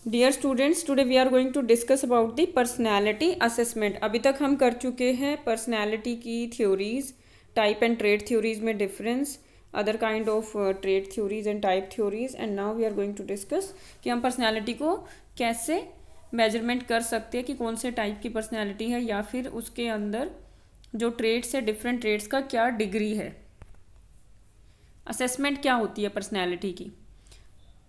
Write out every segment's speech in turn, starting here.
Dear students, today we are going to discuss about the personality assessment. अभी तक हम कर चुके हैं पर्सनैलिटी की theories, type and trait theories में difference, other kind of trait theories and type theories. And now we are going to discuss कि हम पर्सनैलिटी को कैसे मेजरमेंट कर सकते हैं कि कौन से टाइप की पर्सनैलिटी है, या फिर उसके अंदर जो ट्रेट्स है, डिफरेंट ट्रेट्स का क्या डिग्री है। असेसमेंट क्या होती है पर्सनैलिटी की?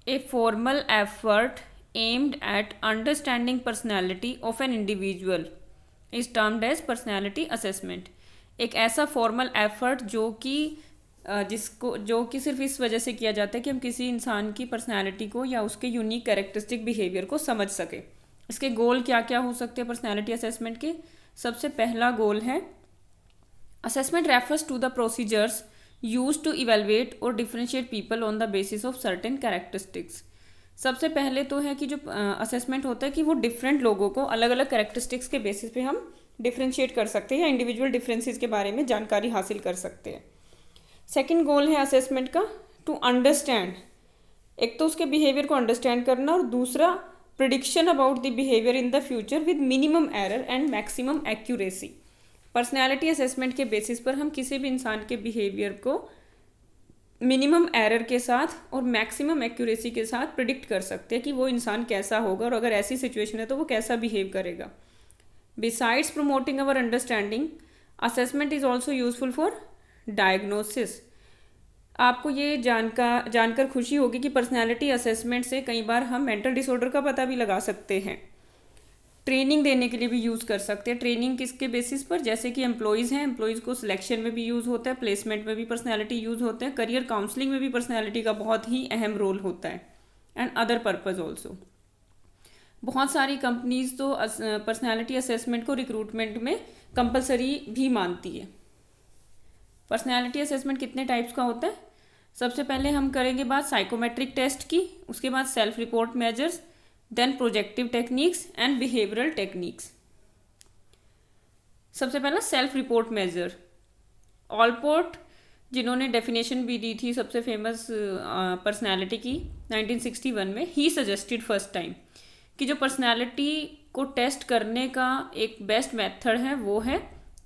A formal effort aimed at understanding personality of an individual is termed as personality assessment। एक ऐसा फॉर्मल एफर्ट जो कि सिर्फ इस वजह से किया जाता है कि हम किसी इंसान की पर्सनैलिटी को या उसके यूनिक कैरेक्टरिस्टिक बिहेवियर को समझ सके। इसके गोल क्या क्या हो सकते हैं पर्सनैलिटी असेसमेंट के? सबसे पहला गोल है assessment refers to the procedures use to evaluate और differentiate people on the basis of certain characteristics. सबसे पहले तो है कि जो असेसमेंट होता है कि वो डिफरेंट लोगों को अलग अलग कैरेक्टरिस्टिक्स के बेसिस पे हम डिफ्रेंशिएट कर सकते हैं या इंडिविजुअल डिफरेंसेस के बारे में जानकारी हासिल कर सकते हैं। सेकंड गोल है असेसमेंट का टू अंडरस्टैंड, एक तो उसके बिहेवियर को अंडरस्टैंड करना, और दूसरा prediction about the behaviour in the future with minimum error and maximum accuracy. Personality assessment के बेसिस पर हम किसी भी इंसान के बिहेवियर को मिनिमम एरर के साथ और मैक्सिमम एक्यूरेसी के साथ प्रिडिक्ट कर सकते हैं कि वो इंसान कैसा होगा, और अगर ऐसी सिचुएशन है तो वो कैसा बिहेव करेगा। Besides promoting our understanding, assessment is also useful for diagnosis. आपको ये जानकर खुशी होगी कि पर्सनैलिटी असेसमेंट से कई बार हम मेंटल डिसऑर्डर का पता भी लगा सकते हैं। ट्रेनिंग देने के लिए भी यूज़ कर सकते हैं। ट्रेनिंग किसके बेसिस पर? जैसे कि एम्प्लॉयज़ हैं, एम्प्लॉयज़ को सिलेक्शन में भी यूज़ होता है, प्लेसमेंट में भी पर्सनैलिटी यूज़ होते हैं, करियर काउंसलिंग में भी पर्सनैलिटी का बहुत ही अहम रोल होता है, एंड अदर पर्पज़ ऑल्सो। बहुत सारी कंपनीज तो पर्सनैलिटी असेसमेंट को रिक्रूटमेंट में कंपलसरी भी मानती है। पर्सनैलिटी असेसमेंट कितने टाइप्स का होता है? सबसे पहले हम करेंगे बात साइकोमेट्रिक टेस्ट की, उसके बाद self report measures, then projective techniques and behavioural techniques. सबसे पहला सेल्फ रिपोर्ट मेजर। ऑलपोर्ट, जिन्होंने डेफिनेशन भी दी थी सबसे फेमस पर्सनैलिटी की 1961 में, ही सजेस्टेड फर्स्ट टाइम कि जो पर्सनैलिटी को टेस्ट करने का एक बेस्ट मेथड है वो है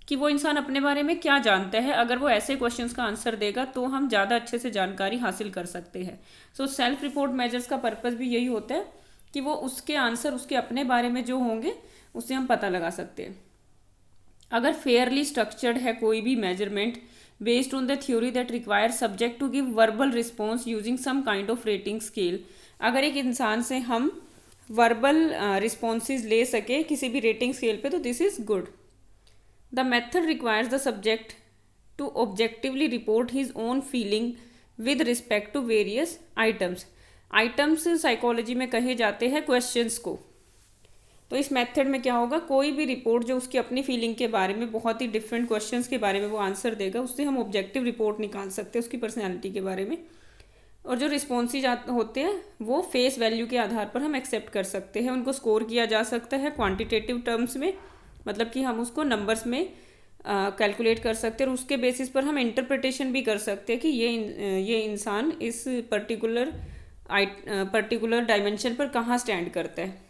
कि वो इंसान अपने बारे में क्या जानता है। अगर वो ऐसे क्वेश्चंस का आंसर देगा तो हम ज़्यादा अच्छे से जानकारी हासिल कर सकते हैं। सो सेल्फ रिपोर्ट मेजर्स का पर्पज़ भी यही होता है कि वो उसके आंसर उसके अपने बारे में जो होंगे उससे हम पता लगा सकते हैं। अगर फेयरली स्ट्रक्चर्ड है कोई भी measurement based on the theory that require subject to give verbal response using some kind of rating scale, अगर एक इंसान से हम वर्बल रिस्पॉन्सेज ले सके किसी भी रेटिंग स्केल पे, तो this is good. The method requires the subject to objectively report his own feeling with respect to various items. Items psychology में कहे जाते हैं क्वेश्चंस को। तो इस मेथड में क्या होगा, कोई भी रिपोर्ट जो उसकी अपनी फीलिंग के बारे में बहुत ही डिफरेंट क्वेश्चंस के बारे में वो आंसर देगा, उससे हम ऑब्जेक्टिव रिपोर्ट निकाल सकते हैं उसकी पर्सनैलिटी के बारे में। और जो रिस्पॉन्सेज होते हैं वो फेस वैल्यू के आधार पर हम एक्सेप्ट कर सकते हैं, उनको स्कोर किया जा सकता है क्वान्टिटेटिव टर्म्स में, मतलब कि हम उसको नंबर्स में कैलकुलेट कर सकते हैं, और उसके बेसिस पर हम इंटरप्रिटेशन भी कर सकते हैं कि ये इंसान इस पर्टिकुलर डायमेंशन पर कहाँ स्टैंड करता है।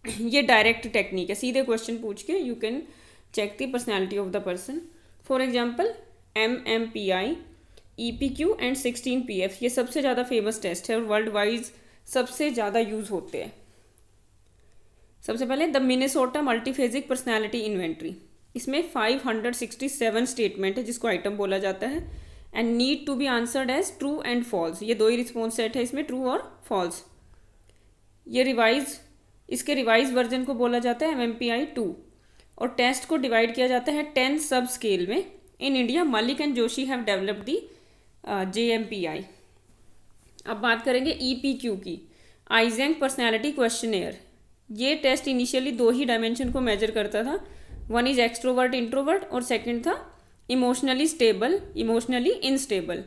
ये डायरेक्ट टेक्निक है, सीधे क्वेश्चन पूछ के you can check the personality of the person. For example MMPI, EPQ and 16PF, ये सबसे ज़्यादा फेमस टेस्ट है और वर्ल्ड वाइज सबसे ज़्यादा यूज़ होते हैं। सबसे पहले the Minnesota multiphasic personality inventory, इसमें 567 स्टेटमेंट है जिसको आइटम बोला जाता है, and need to be answered as true and false. ये दो ही रिस्पॉन्स सेट है इसमें, ट्रू और फॉल्स। ये इसके रिवाइज वर्जन को बोला जाता है MMPI 2, और टेस्ट को डिवाइड किया जाता है 10 सब स्केल में। In India Malik and Joshi have developed the JMPI। अब बात करेंगे EPQ की, आइजेंक पर्सनैलिटी क्वेश्चनेयर। ये टेस्ट इनिशियली दो ही डायमेंशन को मेजर करता था, वन इज एक्सट्रोवर्ट इंट्रोवर्ट, और सेकंड था इमोशनली स्टेबल इमोशनली इनस्टेबल।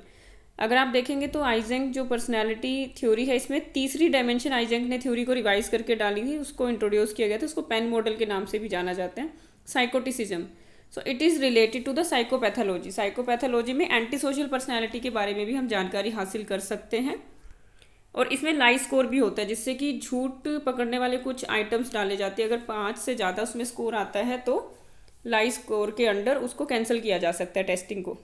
अगर आप देखेंगे तो आइजेंक जो पर्सनैलिटी थ्योरी है, इसमें तीसरी डायमेंशन आइजेंक ने थ्योरी को रिवाइज करके डाली थी, उसको इंट्रोड्यूस किया गया था, उसको पेन मॉडल के नाम से भी जाना जाता है, psychoticism. So it is related to the psychopathology. Psychopathology में एंटी सोशल पर्सनैलिटी के बारे में भी हम जानकारी हासिल कर सकते हैं। और इसमें लाई स्कोर भी होता है, जिससे कि झूठ पकड़ने वाले कुछ आइटम्स डाले जाते हैं। अगर 5 से ज़्यादा उसमें स्कोर आता है तो लाई स्कोर के अंडर उसको कैंसिल किया जा सकता है टेस्टिंग को।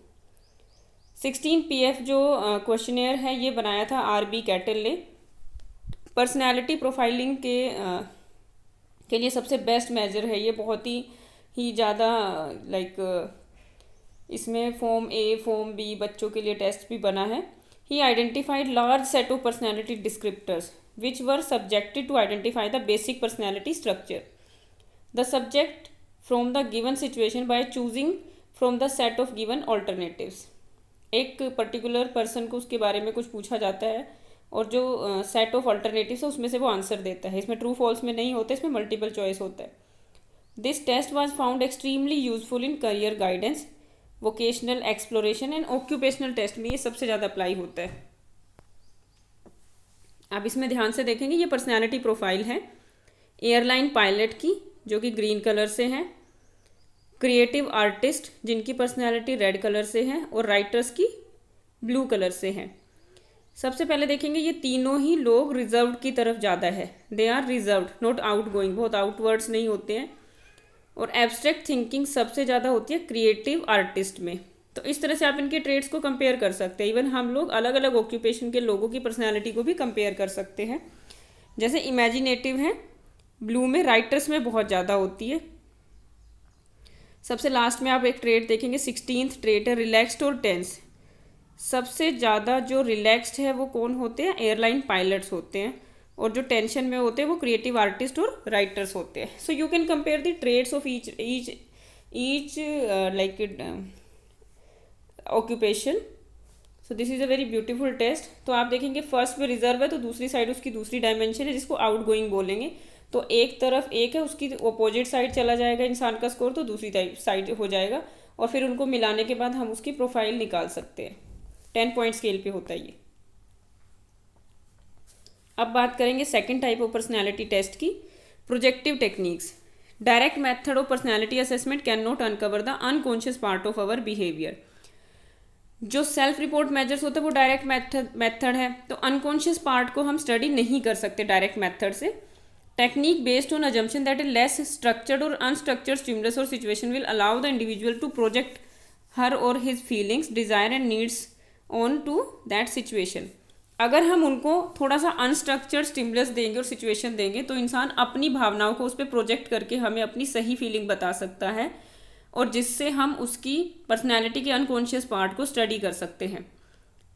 16 PF जो क्वेश्चनेयर है ये बनाया था RB कैटल ने। पर्सनैलिटी प्रोफाइलिंग के लिए सबसे बेस्ट मेजर है ये, बहुत ही ज़्यादा इसमें फॉर्म A फॉर्म B बच्चों के लिए टेस्ट भी बना है। He identified large set of personality descriptors which were subjected to identify the basic personality structure. The subject from the given situation by choosing from the set of given alternatives. एक particular person को उसके बारे में कुछ पूछा जाता है और जो सेट ऑफ अल्टरनेटिव्स है उसमें से वो आंसर देता है। इसमें ट्रू फॉल्स में नहीं होता, इसमें मल्टीपल चॉइस होता है। This test was found extremely useful in career guidance, vocational exploration and occupational test में ये सबसे ज़्यादा अप्लाई होता है। आप इसमें ध्यान से देखेंगे, ये पर्सनैलिटी प्रोफाइल है एयरलाइन पायलट की जो कि ग्रीन कलर से है, क्रिएटिव आर्टिस्ट जिनकी पर्सनैलिटी रेड कलर से है और राइटर्स की ब्लू कलर से है। सबसे पहले देखेंगे ये तीनों ही लोग रिजर्व्ड की तरफ ज़्यादा है। They are reserved, not out going, बहुत आउटवर्ड्स नहीं होते हैं। और एब्स्ट्रैक्ट थिंकिंग सबसे ज़्यादा होती है क्रिएटिव आर्टिस्ट में। तो इस तरह से आप इनके ट्रेड्स को कंपेयर कर सकते हैं। इवन हम लोग अलग अलग ऑक्यूपेशन के लोगों की पर्सनैलिटी को भी कंपेयर कर सकते हैं। जैसे इमेजिनेटिव है ब्लू में, राइटर्स में बहुत ज़्यादा होती है। सबसे लास्ट में आप एक ट्रेड देखेंगे, 16th ट्रेड है रिलैक्स्ड और टेंस। सबसे ज़्यादा जो रिलैक्स्ड है वो कौन होते हैं? एयरलाइन पायलट्स होते हैं। और जो टेंशन में होते हैं वो क्रिएटिव आर्टिस्ट और राइटर्स होते हैं। So you can compare the traits of each like occupation. So this is a very beautiful test. तो आप देखेंगे फर्स्ट में रिजर्व है तो दूसरी साइड उसकी दूसरी डायमेंशन है जिसको आउट गोइंग बोलेंगे। तो एक तरफ एक है, उसकी अपोजिट साइड चला जाएगा इंसान का स्कोर, तो दूसरी साइड हो जाएगा और फिर उनको मिलाने के बाद हम उसकी प्रोफाइल निकाल सकते हैं। 10 पॉइंट स्केल पे होता है ये। अब बात करेंगे second type of personality test की, projective techniques. Direct method of personality assessment can not uncover the unconscious part of our behaviour. जो सेल्फ रिपोर्ट मेजर्स होते हैं वो डायरेक्ट मेथड है, तो अनकॉन्शियस पार्ट को हम स्टडी नहीं कर सकते डायरेक्ट मेथड से। Technique based on assumption that is less structured और अनस्ट्रक्चर्ड स्टिमुलस और situation will allow the individual to project her और his feelings, desire and needs on to that situation. अगर हम उनको थोड़ा सा अनस्ट्रक्चर्ड स्टिमुलस देंगे और सिचुएशन देंगे तो इंसान अपनी भावनाओं को उस पर प्रोजेक्ट करके हमें अपनी सही फीलिंग बता सकता है और जिससे हम उसकी पर्सनैलिटी के अनकॉन्शियस पार्ट को स्टडी कर सकते हैं।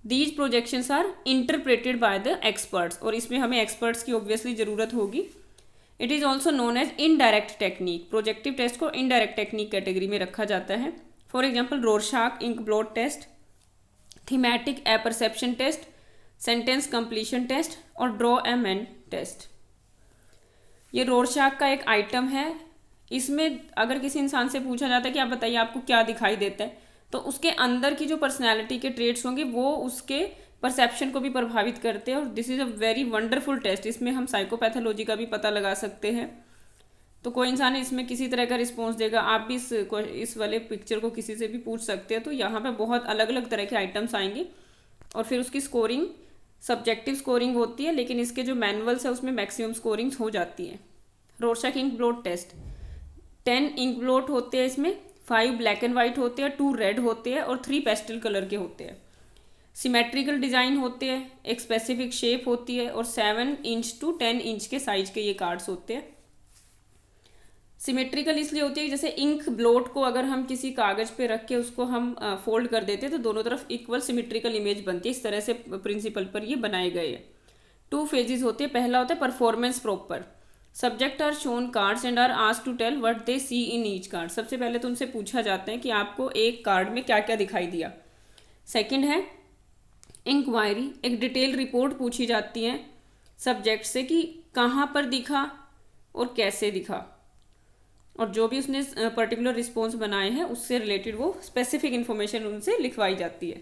These projections are interpreted by the experts, और इसमें हमें एक्सपर्ट्स की ऑब्वियसली ज़रूरत होगी। It is also known as indirect technique. Projective test को इनडायरेक्ट टेक्निक कैटेगरी में रखा जाता है। For example Rorschach ink blot test, thematic apperception test, sentence completion test और ड्रॉ ए मैन टेस्ट। ये रोरशाक का एक आइटम है। इसमें अगर किसी इंसान से पूछा जाता है कि आप बताइए आपको क्या दिखाई देता है, तो उसके अंदर की जो पर्सनैलिटी के ट्रेट्स होंगे वो उसके परसेप्शन को भी प्रभावित करते हैं। और this is a very wonderful test. इसमें हम साइकोपैथोलॉजी का भी पता लगा सकते हैं। तो कोई इंसान इसमें किसी तरह का रिस्पॉन्स देगा, आप भी इस वाले पिक्चर को किसी से भी पूछ सकते हैं। तो यहाँ पे बहुत अलग अलग तरह के आइटम्स आएंगे और फिर उसकी स्कोरिंग सब्जेक्टिव स्कोरिंग होती है, लेकिन इसके जो मैनुअल्स है उसमें मैक्सिमम स्कोरिंग्स हो जाती है। Rorschach ink blot test 10 ink blot होते हैं, इसमें 5 ब्लैक एंड वाइट होते हैं, 2 रेड होते हैं और 3 पेस्टल कलर के होते हैं। सिमेट्रिकल डिज़ाइन होते हैं, एक स्पेसिफिक शेप होती है और 7 इंच टू 10 इंच के साइज के ये कार्ड्स होते हैं। सिमेट्रिकल इसलिए होती है जैसे इंक ब्लॉट को अगर हम किसी कागज़ पे रख के उसको हम फोल्ड कर देते हैं तो दोनों तरफ इक्वल सिमेट्रिकल इमेज बनती है। इस तरह से प्रिंसिपल पर ये बनाए गए हैं। 2 फेजेस होते हैं। पहला होता है performance proper. Subject are shown cards and are asked to tell what they see in each card. सबसे पहले तो उनसे पूछा जाता है कि आपको एक कार्ड में क्या क्या दिखाई दिया। सेकेंड है इंक्वायरी। एक डिटेल रिपोर्ट पूछी जाती है सब्जेक्ट से कि कहाँ पर दिखा और कैसे दिखा, और जो भी उसने पर्टिकुलर रिस्पॉन्स बनाए हैं उससे रिलेटेड वो स्पेसिफिक इन्फॉर्मेशन उनसे लिखवाई जाती है।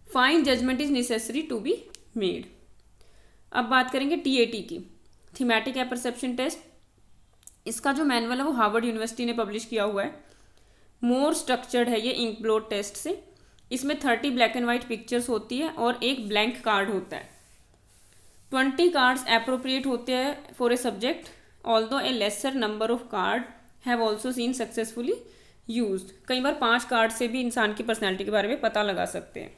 Fine judgement is necessary to be made. अब बात करेंगे TAT की, थीमेटिक अपरसेप्शन टेस्ट। इसका जो मैनुअल है वो हार्वर्ड यूनिवर्सिटी ने पब्लिश किया हुआ है। मोर स्ट्रक्चर्ड है ये इंक ब्लॉट टेस्ट से। इसमें 30 ब्लैक एंड वाइट पिक्चर्स होती है और एक ब्लैंक कार्ड होता है। 20 कार्ड्स अप्रोप्रिएट होते हैं for a subject, although A laser number of card have also seen successfully used. कई बार 5 कार्ड से भी इंसान की पर्सनैलिटी के बारे में पता लगा सकते हैं।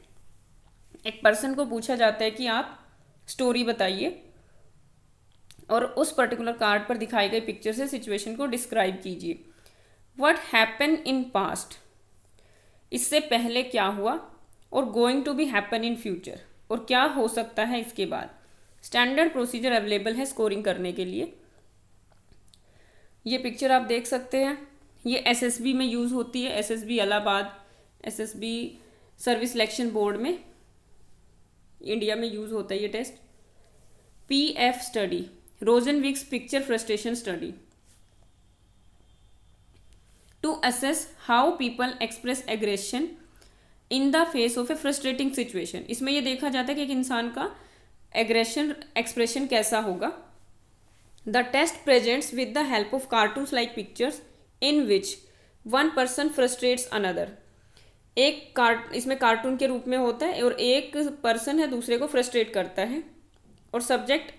एक पर्सन को पूछा जाता है कि आप स्टोरी बताइए और उस पर्टिकुलर कार्ड पर दिखाई गई पिक्चर से सिचुएशन को डिस्क्राइब कीजिए। व्हाट हैपन इन पास्ट, इससे पहले क्या हुआ, और going to be happen in future, और क्या हो सकता है इसके बाद। स्टैंडर्ड प्रोसीजर अवेलेबल है स्कोरिंग करने के लिए। ये पिक्चर आप देख सकते हैं, ये एसएसबी में यूज़ होती है, SSB Allahabad, SSB service selection board में इंडिया में यूज़ होता है ये test. PF study, Rosenzweig's picture frustration study, to assess how people express aggression in the face of a frustrating situation. इसमें यह देखा जाता है कि एक इंसान का एग्रेशन एक्सप्रेशन कैसा होगा। The test presents with the help of cartoons like pictures in which one person frustrates another. इसमें कार्टून के रूप में होता है और एक पर्सन है दूसरे को फ्रस्ट्रेट करता है, और सब्जेक्ट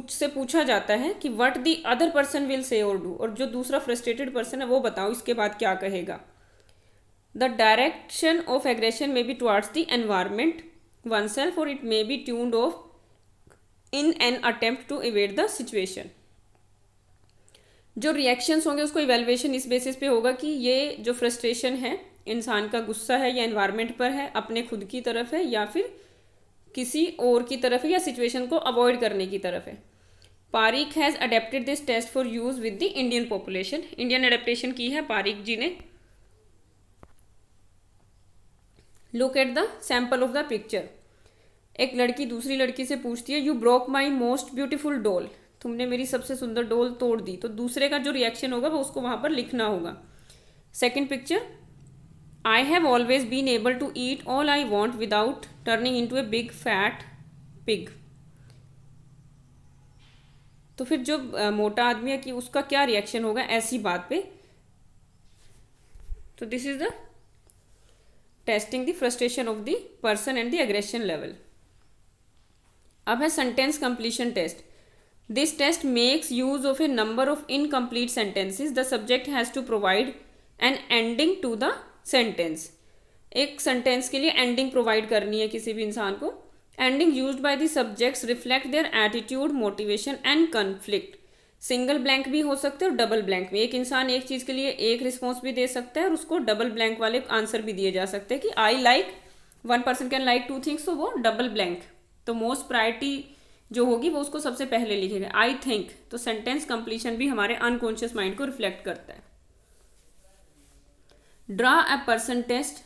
से पूछा जाता है कि what the other person will say और डू, और जो दूसरा फ्रस्ट्रेटेड पर्सन है वो बताओ इसके बाद क्या कहेगा। The direction of aggression may be towards the environment, oneself, और it may be tuned off in an attempt to evade the situation. जो रिएक्शंस होंगे उसको इवेल्युएशन इस बेसिस पे होगा कि ये जो फ्रस्ट्रेशन है इंसान का गुस्सा है या एनवायरमेंट पर है, अपने खुद की तरफ है या फिर किसी और की तरफ है, या सिचुएशन को अवॉइड करने की तरफ है। Pareek has adapted this test for use with the Indian population. Indian adaptation की है पारिक जी ने। Look at the sample of the picture. एक लड़की दूसरी लड़की से पूछती है, you broke my most beautiful doll, तुमने मेरी सबसे सुंदर डॉल तोड़ दी। तो दूसरे का जो रिएक्शन होगा वो उसको वहाँ पर लिखना होगा। Second picture, I have always been able to eat all I want without turning in to a big fat pig. तो फिर जो मोटा आदमी है कि उसका क्या रिएक्शन होगा ऐसी बात पे। तो this is the testing the frustration of the person and the aggression level. अब है sentence completion test. This test makes use of a number of incomplete sentences. The subject has to provide an ending to the sentence. एक sentence के लिए ending provide करनी है किसी भी इंसान को। Ending used by the subjects reflect their attitude, motivation and conflict. Single blank भी हो सकते हैं और डबल ब्लैंक भी। एक इंसान एक चीज़ के लिए एक रिस्पॉन्स भी दे सकता है और उसको डबल ब्लैंक वाले आंसर भी दिए जा सकते हैं कि I like, one person can like two things, तो वो डबल ब्लैंक। तो मोस्ट प्रायोरिटी जो होगी वो उसको सबसे पहले लिखेगा। आई थिंक, तो सेंटेंस कंप्लीशन भी हमारे अनकॉन्शियस माइंड को रिफ्लेक्ट करता है। Draw a person test,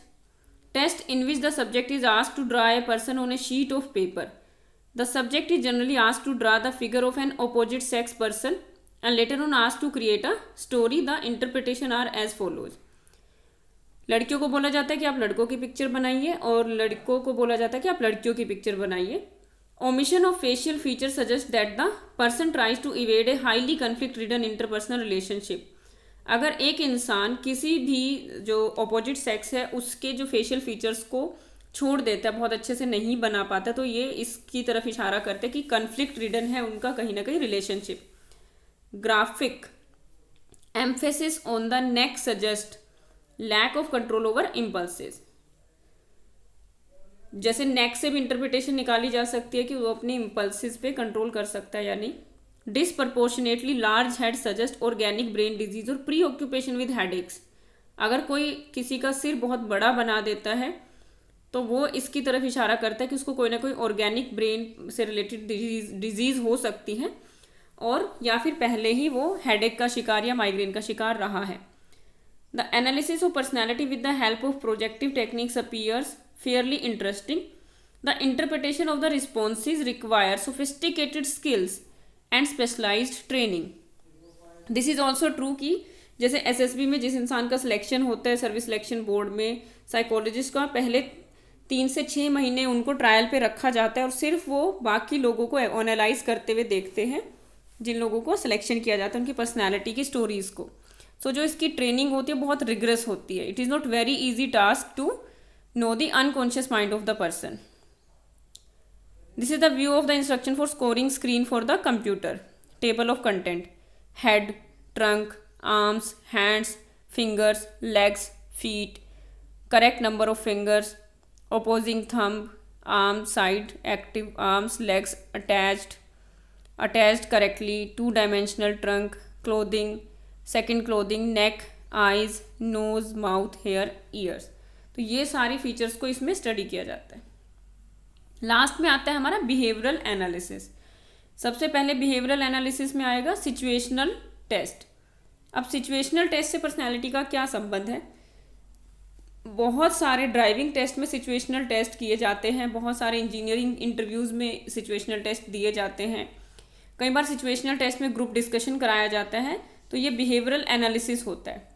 test in which the subject is asked to draw a person on a sheet of paper. The subject is generally asked to draw the figure of N opposite sex person and later on asked to create a story. The interpretation are as follows. लड़कियों को बोला जाता है कि आप लड़कों की picture बनाइए और लड़कों को बोला जाता है कि आप लड़कियों की पिक्चर बनाइए। Omission of facial feature suggest that the person tries to evade a highly conflict ridden interpersonal relationship. अगर एक इंसान किसी भी जो ऑपोजिट सेक्स है उसके जो फेशियल फीचर्स को छोड़ देता है, बहुत अच्छे से नहीं बना पाता, तो ये इसकी तरफ इशारा करते हैं कि कन्फ्लिक्ट रिडन है उनका कहीं ना कहीं relationship. Graphic emphasis on the neck suggest lack of control over impulses. जैसे नेक से भी इंटरप्रिटेशन निकाली जा सकती है कि वो अपने इम्पल्सिस पे कंट्रोल कर सकता है या नहीं। Disproportionately large head suggest organic brain disease और प्री ऑक्यूपेशन विद हेडेक्स। अगर कोई किसी का सिर बहुत बड़ा बना देता है तो वो इसकी तरफ इशारा करता है कि उसको कोई ना कोई ऑर्गेनिक ब्रेन से रिलेटेड डिजीज़ हो सकती है, और या फिर पहले ही वो हेडेक का शिकार या माइग्रेन का शिकार रहा है। The analysis of personality with the help of projective techniques appears fairly interesting. The interpretation of the responses requires sophisticated skills and specialized training. This is also true कि जैसे एसएसबी में जिस इंसान का सिलेक्शन होता है सर्विस सिलेक्शन बोर्ड में, psychologist का पहले 3 से 6 महीने उनको ट्रायल पे रखा जाता है और सिर्फ वो बाकी लोगों को एनालाइज करते हुए देखते हैं जिन लोगों को सिलेक्शन किया जाता है, उनकी पर्सनैलिटी की स्टोरीज़ को। सो जो इसकी ट्रेनिंग होती है बहुत रिग्रेस होती है। It is not very easy task to know the unconscious mind of the person. This is the view of the instruction for scoring screen for the computer. Table of content: head, trunk, arms, hands, fingers, legs, feet, correct number of fingers, opposing thumb, arm, side, active arms, legs, attached correctly, two-dimensional trunk, clothing, second clothing, neck, eyes, nose, mouth, hair, ears. तो ये सारी features को इसमें study किया जाता है. Last में आता है हमारा बिहेवियरल एनालिसिस. सबसे पहले बिहेवियरल एनालिसिस में आएगा सिचुएशनल टेस्ट. अब सिचुएशनल टेस्ट से पर्सनैलिटी का क्या संबंध है? बहुत सारे ड्राइविंग टेस्ट में सिचुएशनल टेस्ट किए जाते हैं, बहुत सारे इंजीनियरिंग इंटरव्यूज़ में सिचुएशनल टेस्ट दिए जाते हैं, कई बार सिचुएशनल टेस्ट में ग्रुप डिस्कशन कराया जाता है. तो ये बिहेवियरल एनालिसिस होता है.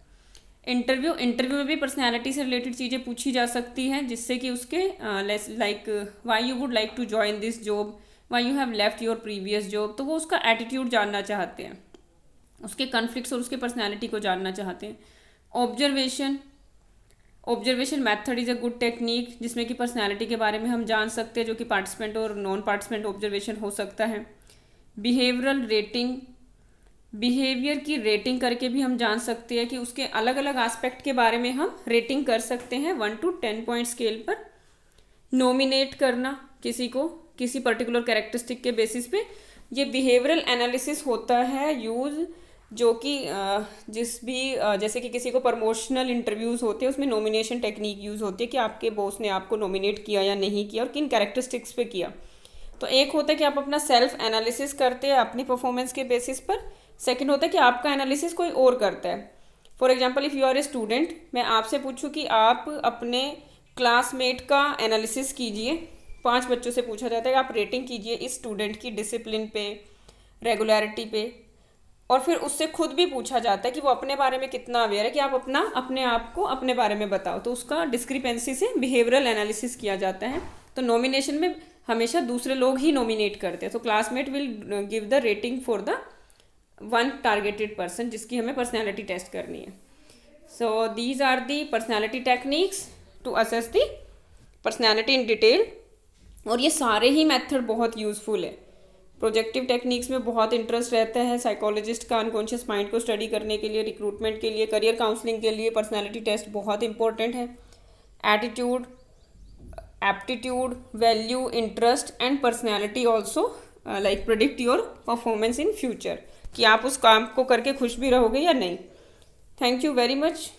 इंटरव्यू में भी पर्सनैलिटी से रिलेटेड चीज़ें पूछी जा सकती हैं, जिससे कि उसके like why you would like to join this job, why you have left your previous job. तो वो उसका एटीट्यूड जानना चाहते हैं, उसके कॉन्फ्लिक्ट्स और उसके पर्सनैलिटी को जानना चाहते हैं. Observation method is a good technique, जिसमें कि पर्सनैलिटी के बारे में हम जान सकते हैं, जो कि पार्टिसिपेंट और नॉन पार्टिसिपेंट ऑब्जर्वेशन हो सकता है. बिहेवियरल रेटिंग, बिहेवियर की रेटिंग करके भी हम जान सकते हैं कि उसके अलग अलग एस्पेक्ट के बारे में हम रेटिंग कर सकते हैं 1 to 10 पॉइंट स्केल पर. नॉमिनेट करना किसी को किसी पर्टिकुलर कैरेक्टरिस्टिक के बेसिस पे, ये बिहेवियरल एनालिसिस होता है यूज़, जो कि जैसे कि किसी को प्रमोशनल इंटरव्यूज़ होते हैं, उसमें नॉमिनेशन टेक्निक यूज़ होती है कि आपके बॉस ने आपको नॉमिनेट किया या नहीं किया और किन कैरेक्टरिस्टिक्स पे किया. तो एक होता है कि आप अपना सेल्फ एनालिसिस करते हैं अपनी परफॉर्मेंस के बेसिस पर. सेकंड होता है कि आपका एनालिसिस कोई और करता है. For example if you are a student, मैं आपसे पूछूं कि आप अपने क्लासमेट का एनालिसिस कीजिए. 5 बच्चों से पूछा जाता है कि आप रेटिंग कीजिए इस स्टूडेंट की डिसिप्लिन पे, रेगुलरिटी पे, और फिर उससे खुद भी पूछा जाता है कि वो अपने बारे में कितना अवेयर है, कि आप अपने आप को अपने बारे में बताओ. तो उसका डिस्क्रिपेंसी से बिहेवियरल एनालिसिस किया जाता है. तो नॉमिनेशन में हमेशा दूसरे लोग ही नॉमिनेट करते हैं. तो classmate will give the rating for the one targeted person, जिसकी हमें पर्सनैलिटी टेस्ट करनी है. So these are the personality techniques to assess the personality in detail. और ये सारे ही मेथड बहुत यूज़फुल है. प्रोजेक्टिव टेक्निक्स में बहुत इंटरेस्ट रहता है साइकोलॉजिस्ट का अनकॉन्शियस माइंड को स्टडी करने के लिए, रिक्रूटमेंट के लिए, करियर काउंसलिंग के लिए पर्सनैलिटी टेस्ट बहुत इंपॉर्टेंट है. Attitude, aptitude, value, interest and personality also like predict your performance in future, कि आप उस काम को करके खुश भी रहोगे या नहीं. Thank you very much.